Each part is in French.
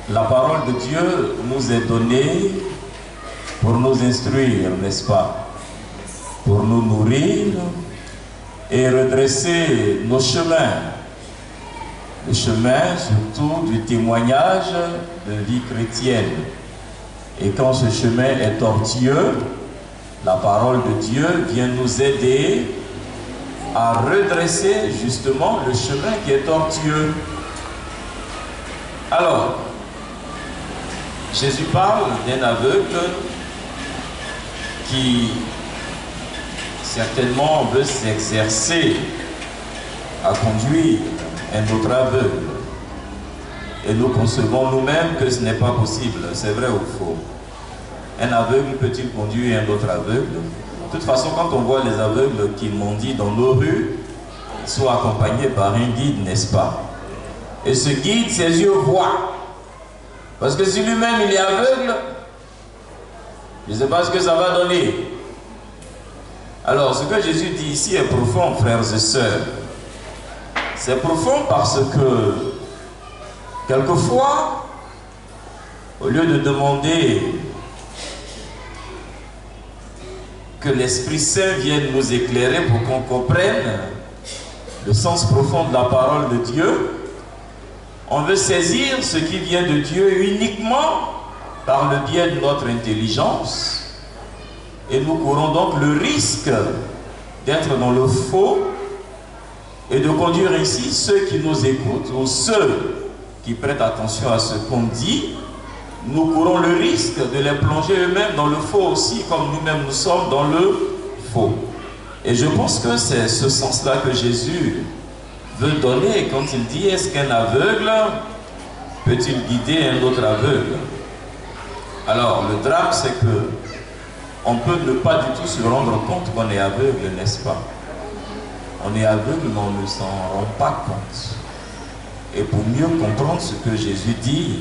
La parole de Dieu nous est donnée pour nous instruire, n'est-ce pas? Pour nous nourrir et redresser nos chemins. Le chemin surtout du témoignage de vie chrétienne. Et quand ce chemin est tortueux, la parole de Dieu vient nous aider à redresser justement le chemin qui est tortueux. Alors, Jésus parle d'un aveugle qui certainement veut s'exercer à conduire un autre aveugle. Et nous concevons nous-mêmes que ce n'est pas possible. C'est vrai ou faux? Un aveugle peut-il conduire un autre aveugle? De toute façon, quand on voit les aveugles qui mendient dans nos rues, ils sont accompagnés par un guide, n'est-ce pas? Et ce guide, ses yeux voient. Parce que si lui-même il est aveugle, je ne sais pas ce que ça va donner. Alors, ce que Jésus dit ici est profond, frères et sœurs. C'est profond parce que, quelquefois, au lieu de demander que l'Esprit Saint vienne nous éclairer pour qu'on comprenne le sens profond de la parole de Dieu, on veut saisir ce qui vient de Dieu uniquement par le biais de notre intelligence. Et nous courons donc le risque d'être dans le faux et de conduire ici ceux qui nous écoutent ou ceux qui prêtent attention à ce qu'on dit. Nous courons le risque de les plonger eux-mêmes dans le faux aussi, comme nous-mêmes nous sommes dans le faux. Et je pense que c'est ce sens-là que Jésus veut donner quand il dit: est-ce qu'un aveugle peut-il guider un autre aveugle? Alors, le drame, c'est que on peut ne pas du tout se rendre compte qu'on est aveugle, n'est-ce pas? On est aveugle, mais on ne s'en rend pas compte. Et pour mieux comprendre ce que Jésus dit,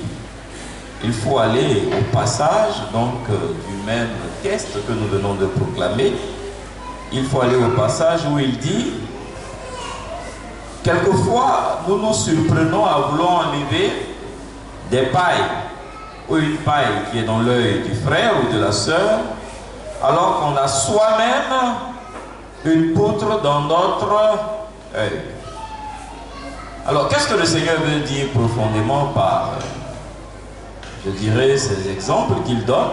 il faut aller au passage donc du même texte que nous venons de proclamer. Il faut aller au passage où il dit: quelquefois nous nous surprenons à vouloir enlever des pailles ou une paille qui est dans l'œil du frère ou de la sœur, alors qu'on a soi-même une poutre dans notre œil. Alors, qu'est-ce que le Seigneur veut dire profondément par, je dirais, ces exemples qu'il donne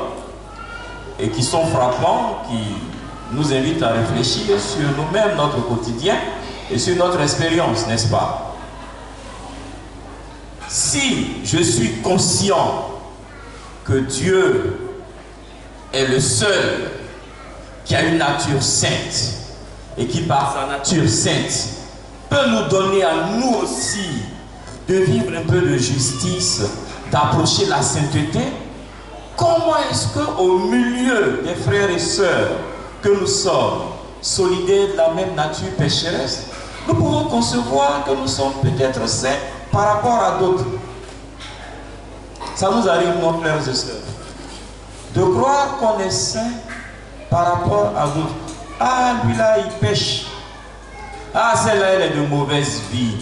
et qui sont frappants, qui nous invitent à réfléchir sur nous-mêmes, notre quotidien et sur notre expérience, n'est-ce pas? Si je suis conscient que Dieu est le seul qui a une nature sainte et qui par sa nature sainte peut nous donner à nous aussi de vivre un peu de justice, d'approcher la sainteté, comment est-ce qu'au milieu des frères et sœurs que nous sommes, solidaires de la même nature pécheresse, nous pouvons concevoir que nous sommes peut-être saints par rapport à d'autres? Ça nous arrive, nos frères et sœurs, de croire qu'on est saint par rapport à d'autres. Ah, lui là, il pêche. Ah, celle-là, elle est de mauvaise vie.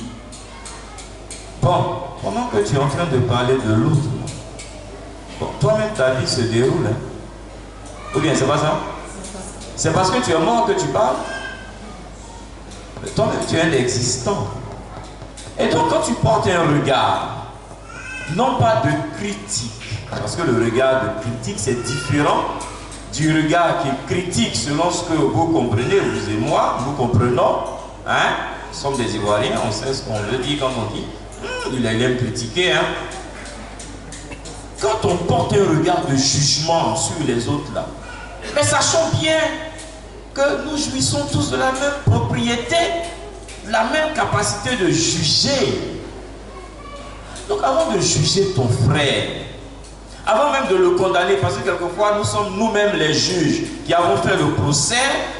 Bon, pendant que tu es en train de parler de l'autre, bon, toi-même, ta vie se déroule. Hein? Ou bien, c'est pas ça? C'est parce que tu es mort que tu parles? Mais toi-même, tu es un existant. Et donc, quand tu portes un regard, non pas de critique, parce que le regard de critique, c'est différent du regard qui est critique selon ce que vous comprenez, vous et moi, nous comprenons. Hein? Nous sommes des Ivoiriens, on sait ce qu'on veut dire quand on dit il aime critiquer. Hein? Quand on porte un regard de jugement sur les autres là, mais sachons bien que nous jouissons tous de la même propriété, de la même capacité de juger. Donc avant de juger ton frère, avant même de le condamner, parce que quelquefois nous sommes nous-mêmes les juges qui avons fait le procès,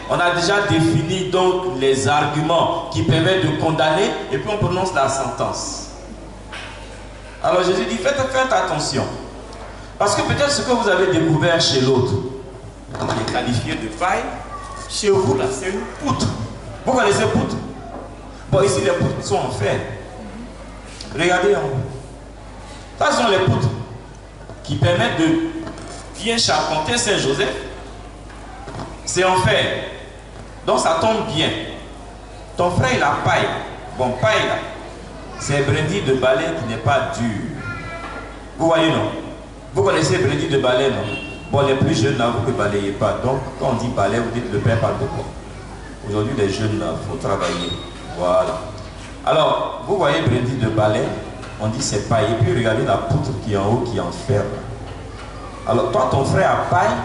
on a déjà défini donc les arguments qui permettent de condamner et puis on prononce la sentence. Alors Jésus dit, faites attention. Parce que peut-être ce que vous avez découvert chez l'autre, qui est qualifié de faille, chez vous là, c'est une poutre. Vous connaissez poutre? Bon, ici les poutres sont en fer. Regardez en haut. Ça sont les poutres. qui permettent de bien charpenter Saint-Joseph, c'est en fer. Donc ça tombe bien. Ton frère il a paille. Bon, paille là, c'est brindille de balai qui n'est pas dur. Vous voyez non? Vous connaissez brindille de balai non? Bon, les plus jeunes là, vous ne balayez pas. Donc quand on dit balai, vous dites le père parle de quoi? Aujourd'hui les jeunes là, il faut travailler. Voilà. Alors, vous voyez brindille de balai, on dit c'est paille. Et puis regardez la poutre qui est en haut, qui est en fer. Alors toi, ton frère a paille,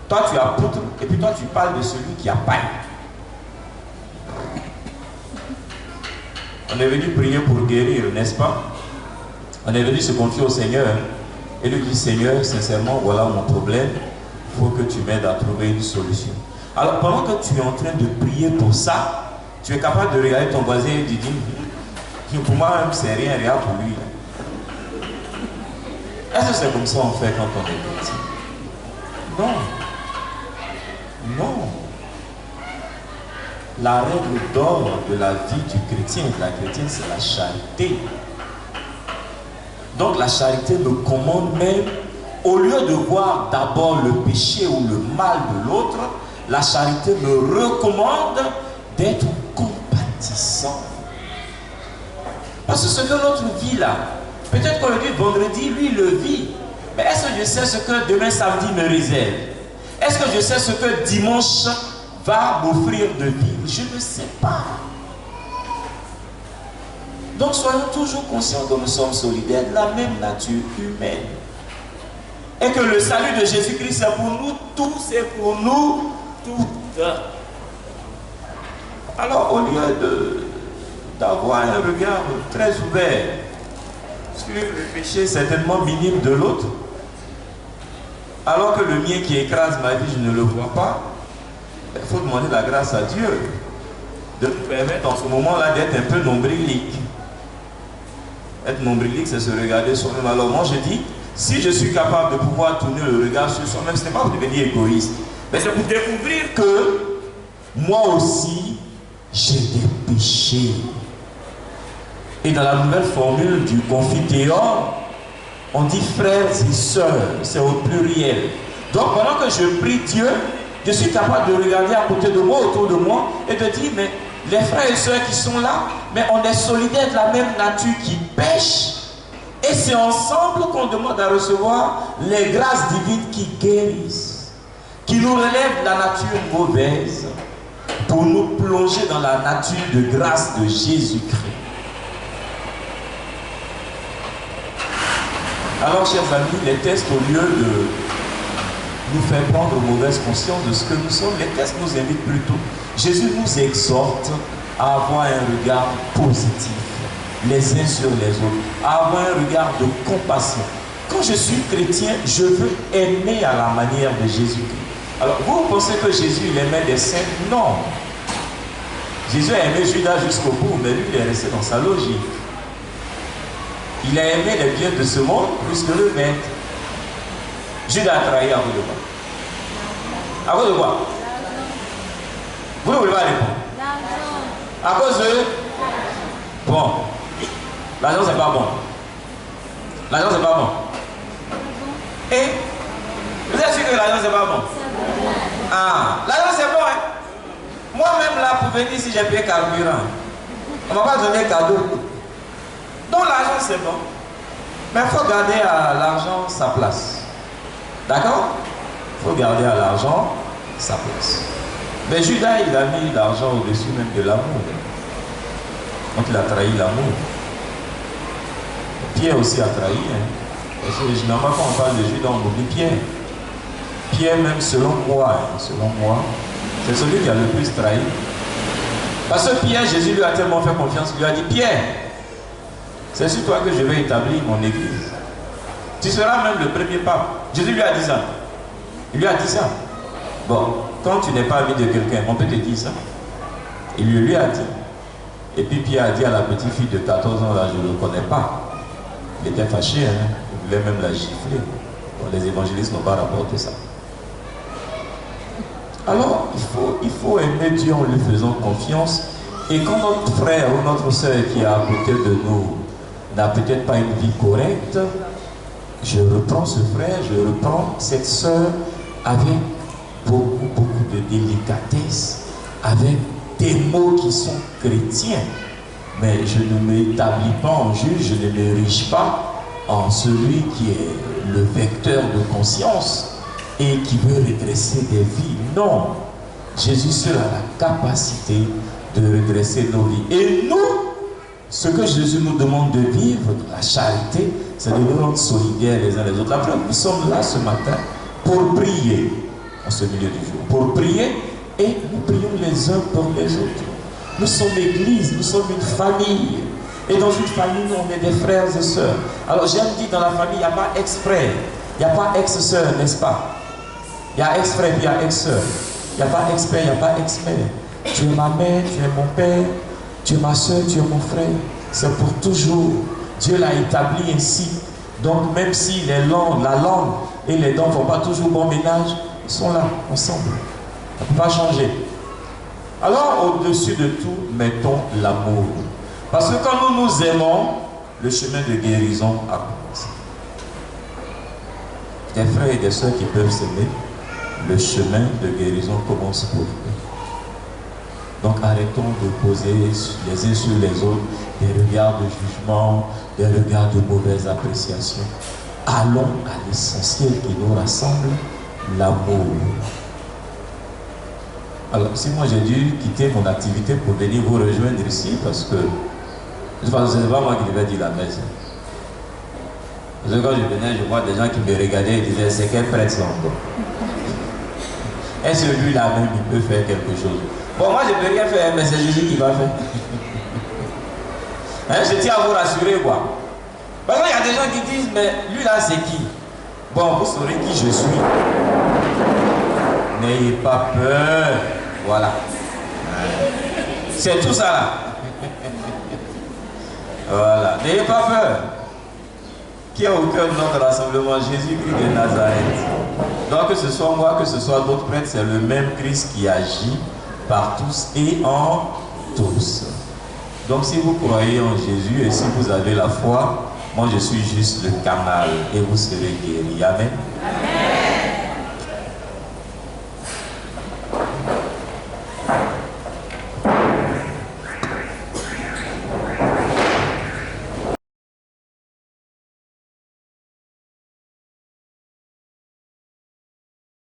toi tu as poutre, et puis toi tu parles de celui qui a paille. On est venu prier pour guérir, n'est-ce pas? On est venu se confier au Seigneur et lui dire, Seigneur, sincèrement, voilà mon problème, il faut que tu m'aides à trouver une solution. Alors pendant que tu es en train de prier pour ça, tu es capable de regarder ton voisin et de dire, pour moi même c'est rien, regarde pour lui. Est-ce que c'est comme ça on fait quand on est petit? Non. Non. La règle d'or de la vie du chrétien et de la chrétienne, c'est la charité. Donc la charité me commande même, au lieu de voir d'abord le péché ou le mal de l'autre, la charité me recommande d'être compatissant. Parce que ce que l'autre vit là, peut-être qu'on le dit vendredi, lui il le vit. Mais est-ce que je sais ce que demain samedi me réserve? Est-ce que je sais ce que dimanche va m'offrir de vivre? Je ne sais pas. Donc soyons toujours conscients que nous sommes solidaires de la même nature humaine. Et que le salut de Jésus-Christ c'est pour nous tous, c'est pour nous toutes. Alors au lieu d'avoir un regard très ouvert sur le péché certainement minime de l'autre, alors que le mien qui écrase ma vie, je ne le vois pas, il faut demander la grâce à Dieu de nous permettre en ce moment-là d'être un peu nombrilique. Être nombrilique, c'est se regarder soi-même. Alors moi je dis, si je suis capable de pouvoir tourner le regard sur soi-même, ce n'est pas pour devenir égoïste, mais c'est pour découvrir que moi aussi, j'ai des péchés. Et dans la nouvelle formule du Confiteor, on dit frères et sœurs, c'est au pluriel. Donc pendant que je prie Dieu, je suis capable de regarder à côté de moi, autour de moi, et de dire, mais les frères et sœurs qui sont là, mais on est solidaires de la même nature qui pêchent. Et c'est ensemble qu'on demande à recevoir les grâces divines qui guérissent, qui nous relèvent de la nature mauvaise, pour nous plonger dans la nature de grâce de Jésus-Christ. Alors, chers amis, les tests, au lieu de nous faire prendre mauvaise conscience de ce que nous sommes, les tests nous invitent plutôt. Jésus nous exhorte à avoir un regard positif, les uns sur les autres, à avoir un regard de compassion. Quand je suis chrétien, je veux aimer à la manière de Jésus-Christ. Alors, vous pensez que Jésus, il aimait des saints? Non. Jésus a aimé Judas jusqu'au bout, mais lui, il est resté dans sa logique. Il a aimé les biens de ce monde plus que le maître. Judas a trahi à cause de quoi? À cause de quoi? Vous ne voulez pas répondre? À cause de... Bon. L'argent, c'est pas bon. L'argent, c'est pas bon. Et vous êtes sûr que l'argent, c'est pas bon? Ah, l'argent, c'est bon, hein? Moi-même, là, pour venir ici, j'ai payé carburant. On ne m'a pas donné cadeau. Donc l'argent c'est bon, mais il faut garder à l'argent sa place. D'accord? Il faut garder à l'argent sa place. Mais Judas, il a mis l'argent au-dessus même de l'amour. Donc il a trahi l'amour. Pierre aussi a trahi. Hein? Parce que généralement quand on parle de Judas, on oublie Pierre. Pierre même selon moi, c'est celui qui a le plus trahi. Parce que Pierre, Jésus lui a tellement fait confiance, il lui a dit, Pierre, c'est sur toi que je vais établir mon église. Tu seras même le premier pape. Jésus lui a dit ça. Il lui a dit ça. Bon, quand tu n'es pas ami de quelqu'un, on peut te dire ça. Il lui a dit. Et puis Pierre a dit à la petite fille de 14 ans, là, je ne le connais pas. Il était fâché, hein? Il voulait même la gifler. Bon, les évangélistes n'ont pas rapporté ça. Alors, il faut aimer Dieu en lui faisant confiance. Et quand notre frère ou notre soeur qui est à côté de nous n'a peut-être pas une vie correcte, je reprends ce frère, je reprends cette sœur avec beaucoup de délicatesse, avec des mots qui sont chrétiens. Mais je ne m'établis pas en juge, je ne m'érige pas en celui qui est le vecteur de conscience et qui veut redresser des vies. Non, Jésus seul a la capacité de redresser nos vies. Et nous, ce que Jésus nous demande de vivre, la charité, c'est de nous rendre solidaires les uns les autres. La preuve, nous sommes là ce matin pour prier en ce milieu du jour. Pour prier et nous prions les uns pour les autres. Nous sommes l'église, nous sommes une famille. Et dans une famille, nous, on est des frères et sœurs. Alors j'aime dire, dans la famille, il n'y a pas ex-frère, il n'y a pas ex-sœur, n'est-ce pas? Il y a ex-frère, il y a ex-sœur. Il n'y a pas ex-père, il n'y a pas ex-mère. Tu es ma mère, tu es mon père, tu es ma soeur, tu es mon frère. C'est pour toujours. Dieu l'a établi ainsi. Donc même si la langue et les dents ne font pas toujours bon ménage, ils sont là, ensemble. Ça ne peut pas changer. Alors au-dessus de tout, mettons l'amour. Parce que quand nous nous aimons, le chemin de guérison a commencé. Des frères et des sœurs qui peuvent s'aimer, le chemin de guérison commence pour eux. Donc arrêtons de poser les uns sur les autres des regards de jugement, des regards de mauvaise appréciation. Allons à l'essentiel qui nous rassemble, l'amour. Alors si moi j'ai dû quitter mon activité pour venir vous rejoindre ici, parce que ce n'est pas moi qui devais dire la messe. Parce que quand je venais, je vois des gens qui me regardaient et disaient, c'est quel prêtre ça encore? Est-ce que lui-là même, il peut faire quelque chose? Bon, moi, je ne peux rien faire, mais c'est Jésus qui va faire. Hein, je tiens à vous rassurer, quoi. Parce qu'il y a des gens qui disent, mais lui-là, c'est qui? Bon, vous saurez qui je suis. N'ayez pas peur. Voilà. C'est tout ça, là. Voilà. N'ayez pas peur. Qui est au cœur de notre rassemblement? Jésus-Christ de Nazareth. Donc que ce soit moi, que ce soit d'autres prêtres, c'est le même Christ qui agit par tous et en tous. Donc si vous croyez en Jésus et si vous avez la foi, moi je suis juste le canal et vous serez guéris. Amen.